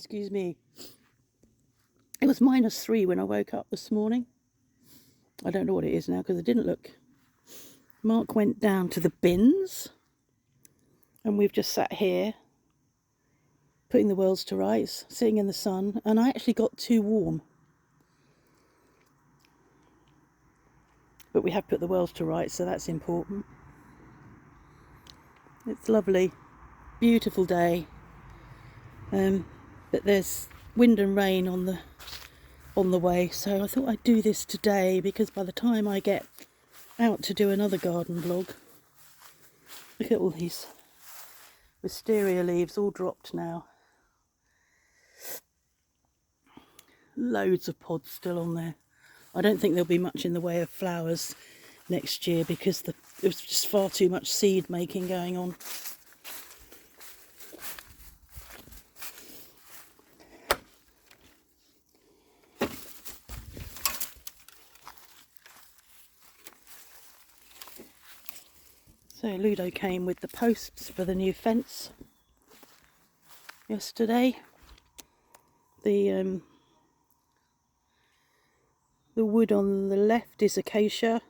Excuse me. It was -3 when I woke up this morning. I don't know what it is now because I didn't look. Mark went down to the bins and we've just sat here putting the worlds to rights, sitting in the sun, and I actually got too warm. But we have put the worlds to rights, so that's important. It's lovely, beautiful day, but there's wind and rain on the way, so I thought I'd do this today because by the time I get out to do another garden vlog, look at all these wisteria leaves all dropped now. Loads of pods still on there. I don't think there'll be much in the way of flowers next year because there was just far too much seed making going on. So Ludo came with the posts for the new fence yesterday. The wood on the left is acacia,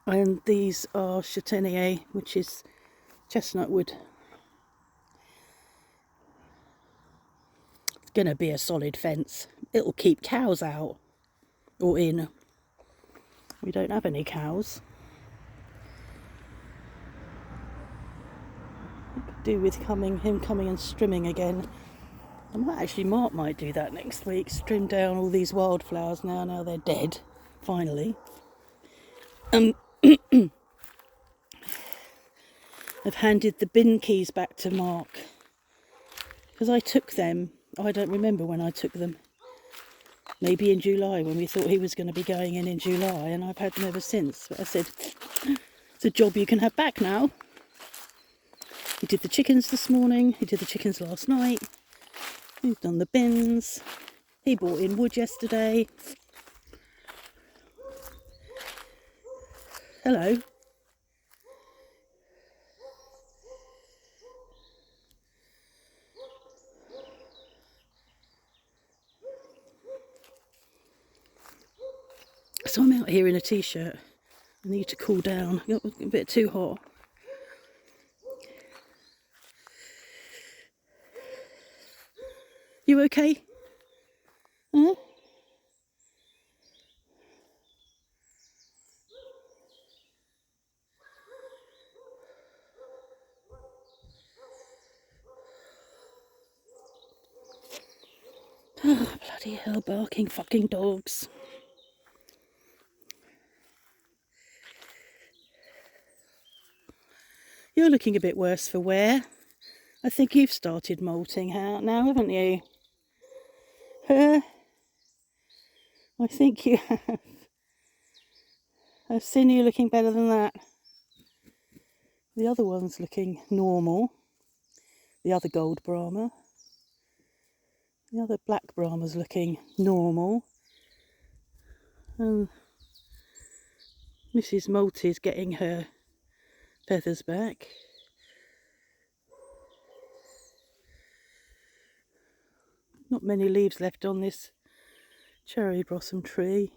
and these are châtaignier, which is chestnut wood. It's going to be a solid fence. It'll keep cows out or in. We don't have any cows. Could do with him coming and strimming again. Mark might do that next week, trim down all these wildflowers now they're dead, finally. I've handed the bin keys back to Mark, because I took them, I don't remember when I took them, maybe in July when we thought he was going to be going in July, and I've had them ever since. But I said, it's a job you can have back now. He did the chickens this morning, he did the chickens last night. He's done the bins. He brought in wood yesterday. Hello. So I'm out here in a t-shirt. I need to cool down. It got a bit too hot. You okay? Huh? Oh, bloody hell, barking fucking dogs. You're looking a bit worse for wear. I think you've started molting out now, haven't you? I think you have. I've seen you looking better than that. The other one's looking normal. The other gold Brahma. The other black Brahma's looking normal. And Mrs. Malty's getting her feathers back. Not many leaves left on this cherry blossom tree.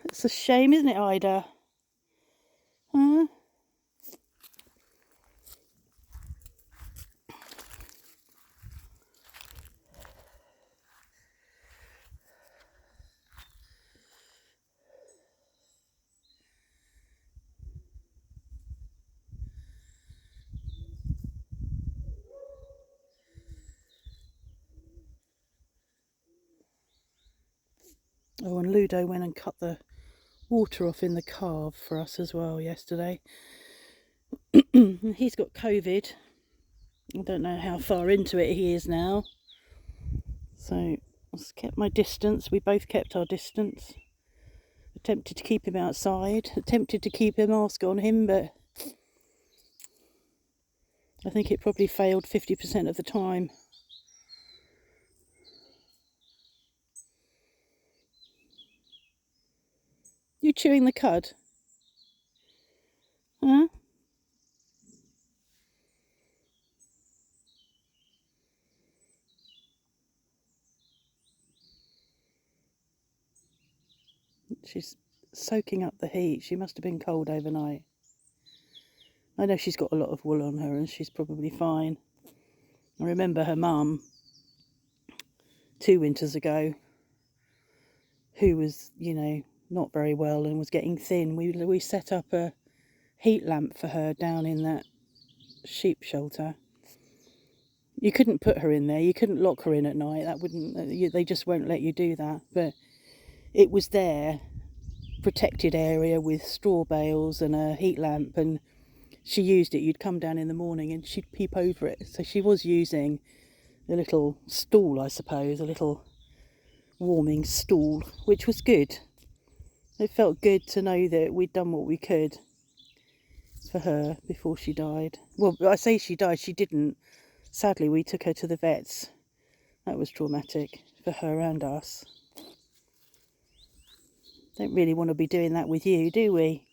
It's a shame, isn't it, Ida? Huh? Oh, and Ludo went and cut the water off in the carve for us as well yesterday. He's got COVID. I don't know how far into it he is now. So I kept my distance. We both kept our distance. Attempted to keep him outside. Attempted to keep a mask on him, but I think it probably failed 50% of the time. You chewing the cud? Huh? She's soaking up the heat. She must have been cold overnight. I know she's got a lot of wool on her and she's probably fine. I remember her mum 2 winters ago, who was, not very well and was getting thin. We set up a heat lamp for her down in that sheep shelter. You couldn't put her in there. You couldn't lock her in at night. That wouldn't. They just won't let you do that. But it was there, protected area with straw bales and a heat lamp, and she used it. You'd come down in the morning and she'd peep over it. So she was using a little stool, I suppose, a little warming stool, which was good. It felt good to know that we'd done what we could for her before she died. Well, I say she died, she didn't. Sadly, we took her to the vets. That was traumatic for her and us. Don't really want to be doing that with you, do we?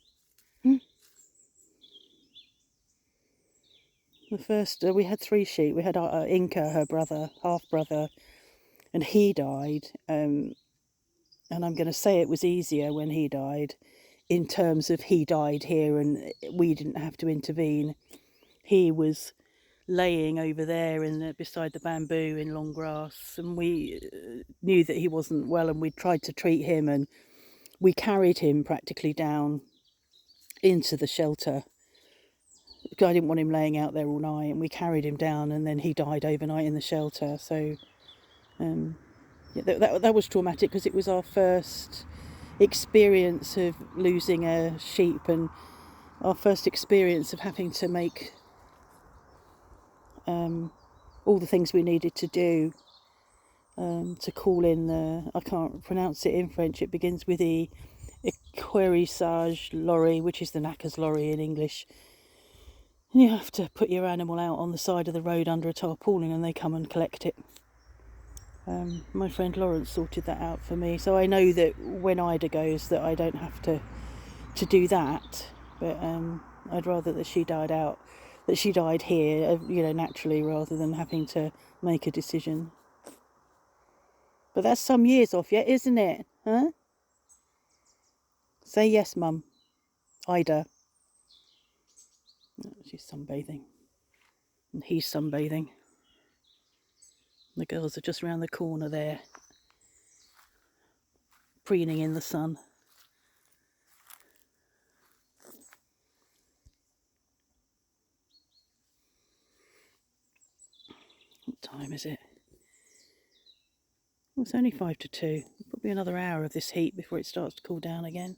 The first, we had 3 sheep. We had Inca, her brother, half-brother, and he died. And I'm going to say it was easier when he died, in terms of he died here and we didn't have to intervene. He was laying over there beside the bamboo in long grass, and we knew that he wasn't well, and we tried to treat him, and we carried him practically down into the shelter. I didn't want him laying out there all night, and we carried him down, and then he died overnight in the shelter. So that was traumatic, because it was our first experience of losing a sheep, and our first experience of having to make all the things we needed to do to call in I can't pronounce it in French, it begins with the équerrissage lorry, which is the knackers lorry in English. And you have to put your animal out on the side of the road under a tarpaulin, and they come and collect it. My friend Lawrence sorted that out for me, so I know that when Ida goes that I don't have to do that. But I'd rather that she died here, naturally, rather than having to make a decision. But that's some years off yet, isn't it? Huh? Say yes, Mum. Ida. She's sunbathing. And he's sunbathing. The girls are just round the corner there, preening in the sun. What time is it? Well, it's only 5 to 2. Probably another hour of this heat before it starts to cool down again.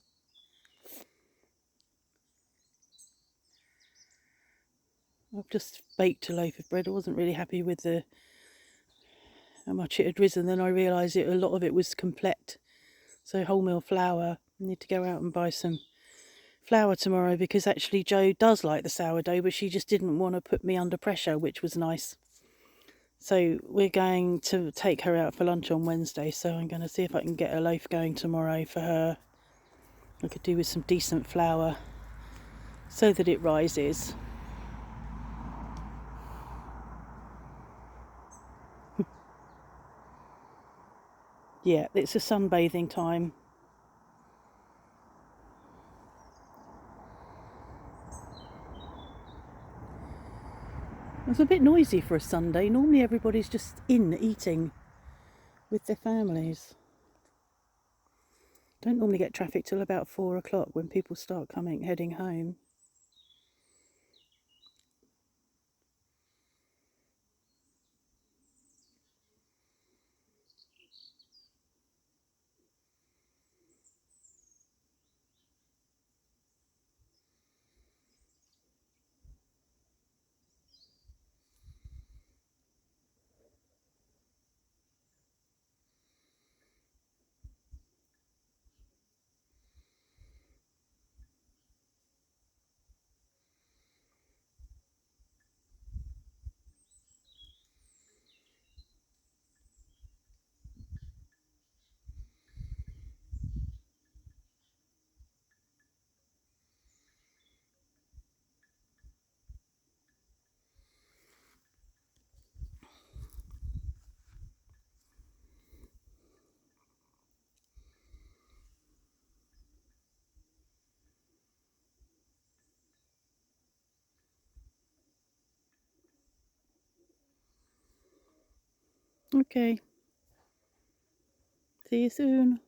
I've just baked a loaf of bread. I wasn't really happy with how much it had risen. Then I realised a lot of it was complete. So wholemeal flour. I need to go out and buy some flour tomorrow, because actually Jo does like the sourdough, but she just didn't want to put me under pressure, which was nice. So we're going to take her out for lunch on Wednesday, so I'm going to see if I can get a loaf going tomorrow for her. I could do with some decent flour so that it rises. Yeah, it's a sunbathing time. It's a bit noisy for a Sunday. Normally everybody's just in eating with their families. Don't normally get traffic till about 4 o'clock, when people start heading home. Okay. See you soon.